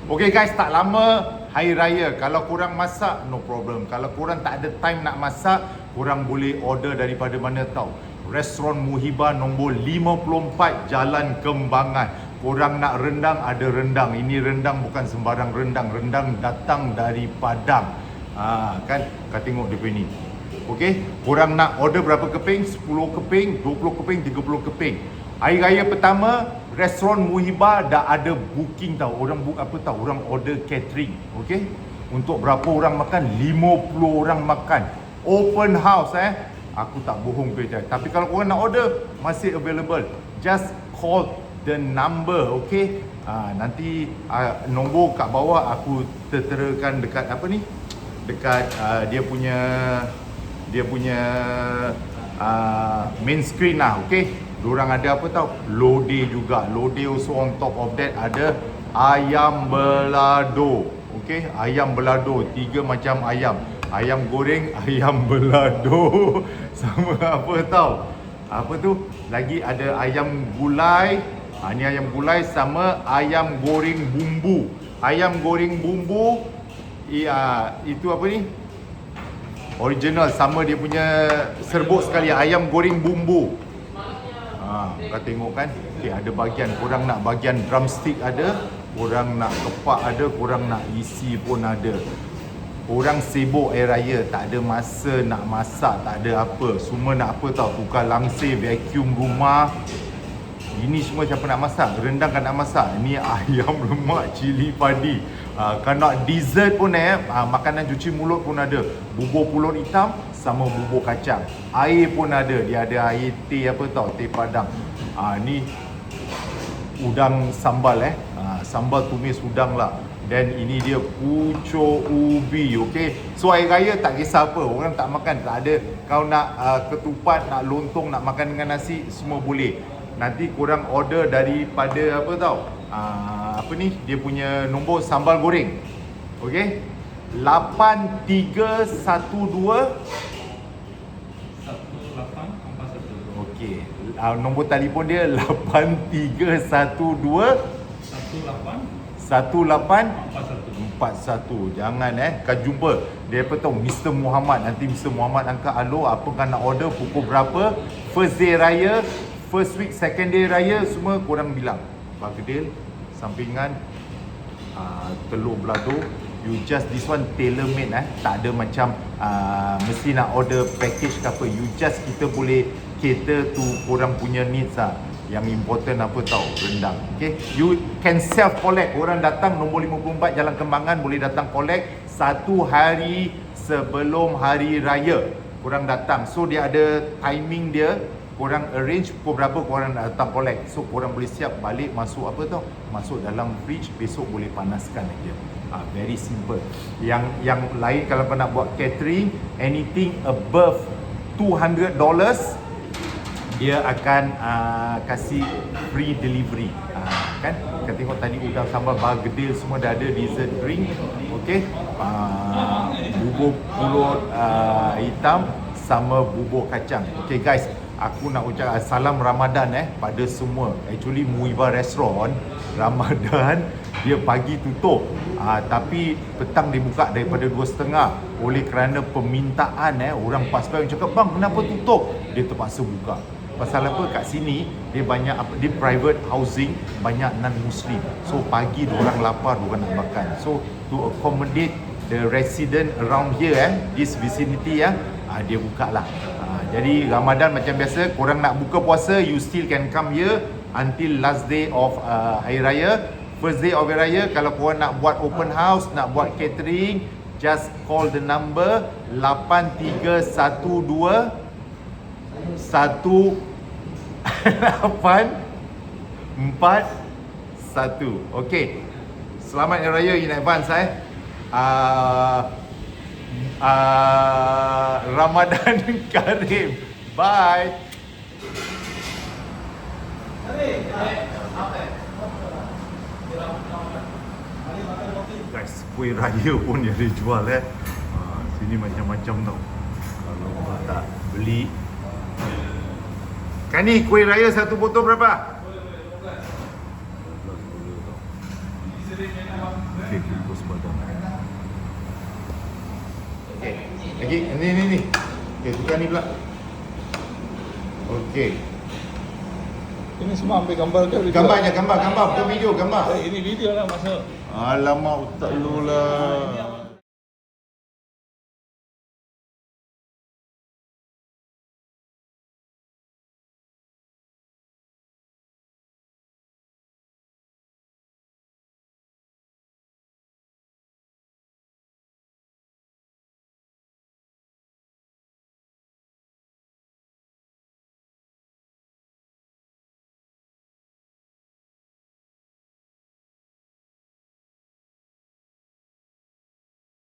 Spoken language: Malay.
Okay guys, tak lama Hari Raya. Kalau korang masak, no problem. Kalau korang tak ada time nak masak, korang boleh order daripada mana tahu? Restoran Muhibah nombor 54 Jalan Kembangan. Korang nak rendang, ada rendang. Ini rendang bukan sembarang rendang. Rendang datang dari Padang. Kan? Kau tengok dia punya ni. Okay? Korang nak order berapa keping? 10 keping, 20 keping, 30 keping. Hari Raya pertama, Restoran Muhibah dah ada booking tau. Orang book apa tau? Orang order catering. Okay? Untuk berapa orang makan? 50 orang makan. Open house Aku tak bohong ke je. Tapi kalau korang nak order, masih available. Just call the number, okay? Nanti nombor kat bawah aku terterakan dekat apa ni? Dekat dia punya main screen lah, okay? Diorang ada apa tau? Lodeh juga. Lodeh also on top of that ada ayam belado. Okay? Ayam belado. 3 macam ayam. Ayam goreng, ayam belado. Sama apa tau? Apa tu? Lagi ada ayam gulai. Ni ayam gulai sama ayam goreng bumbu. Ayam goreng bumbu itu apa ni? Original, sama dia punya serbuk sekali. Ayam goreng bumbu. Kau tengok kan? Okay, ada bahagian. Korang nak bahagian drumstick ada, korang nak kepak ada, korang nak isi pun ada. Orang sibuk air raya, tak ada masa nak masak, tak ada apa. Semua nak apa tau? Tukar langsir, vacuum rumah. Ini semua siapa nak masak? Rendang kan nak masak. Ini ayam lemak cili padi. Kalau nak dessert pun makanan cuci mulut pun ada. Bubur pulut hitam sama bubur kacang. Air pun ada. Dia ada air teh apa tau? Teh padang. Ni udang sambal sambal tumis udang lah. Dan ini dia pucuk ubi, okey. So air raya tak kisah apa, orang tak makan, tak ada. Kau nak ketupat, nak lontong, nak makan dengan nasi, semua boleh. Nanti korang order daripada apa tau? Apa ni? Dia punya nombor sambal goreng. Okey? 8312 okey. Nombor telefon dia 8312 1841. Jangan kau jumpa dia apa tahu Mr. Muhammad. Nanti Mr. Muhammad angkat, alo apa kau nak order, pukul berapa, first day raya, first week, second day raya, semua korang bilang. Bergedil, sampingan, telur belado. You just this one tailor made tak ada macam mesti nak order package ke apa. You just kita boleh cater to korang punya needs Yang important apa tahu? Rendang. Okay? You can self collect. Orang datang nombor 54 Jalan Kembangan, boleh datang collect 1 hari sebelum hari raya. Korang datang. So dia ada timing dia. Korang arrange pukul berapa korang nak datang collect. So korang boleh siap balik, masuk apa tahu? Masuk dalam fridge, besok boleh panaskan aja. Very simple. Yang lain kalau kau nak buat catering, anything above $200 dia akan kasih free delivery. Kan? Kita tengok tadi udang sambal bergedil semua dah ada, dessert drink. Okey. Bubur pulut hitam sama bubur kacang. Okey guys, aku nak ucap salam Ramadan pada semua. Actually Muhibah Restaurant Ramadan dia pagi tutup. Tapi petang dia buka daripada 2.30 oleh kerana permintaan orang pas-pas yang cakap, "Bang, kenapa tutup?" Dia terpaksa buka. Pasal apa? Kat sini dia banyak dia private housing, banyak non-Muslim. So pagi diorang lapar, diorang nak makan. So to accommodate the resident around here this vicinity dia buka lah. Jadi Ramadan macam biasa, korang nak buka puasa, you still can come here until last day of Hari Raya. First day of Hari Raya, kalau korang nak buat open house, nak buat catering, just call the number 8312 1841. Okey. Selamat Hari Raya in advance Ramadan Karim. Bye. Guys, kuih raya pun dia ada jual sini macam-macam tau. Kalau kau tak beli. Kan ni kuih raya satu botol berapa? Okay, bungkus padam. Okay, lagi ni. Okay, tukar ni pula. Okay. Ini semua ambil gambar ke? Gambar, bukan video, gambar. Ini video lah masuk. Alamak, otak lu lah.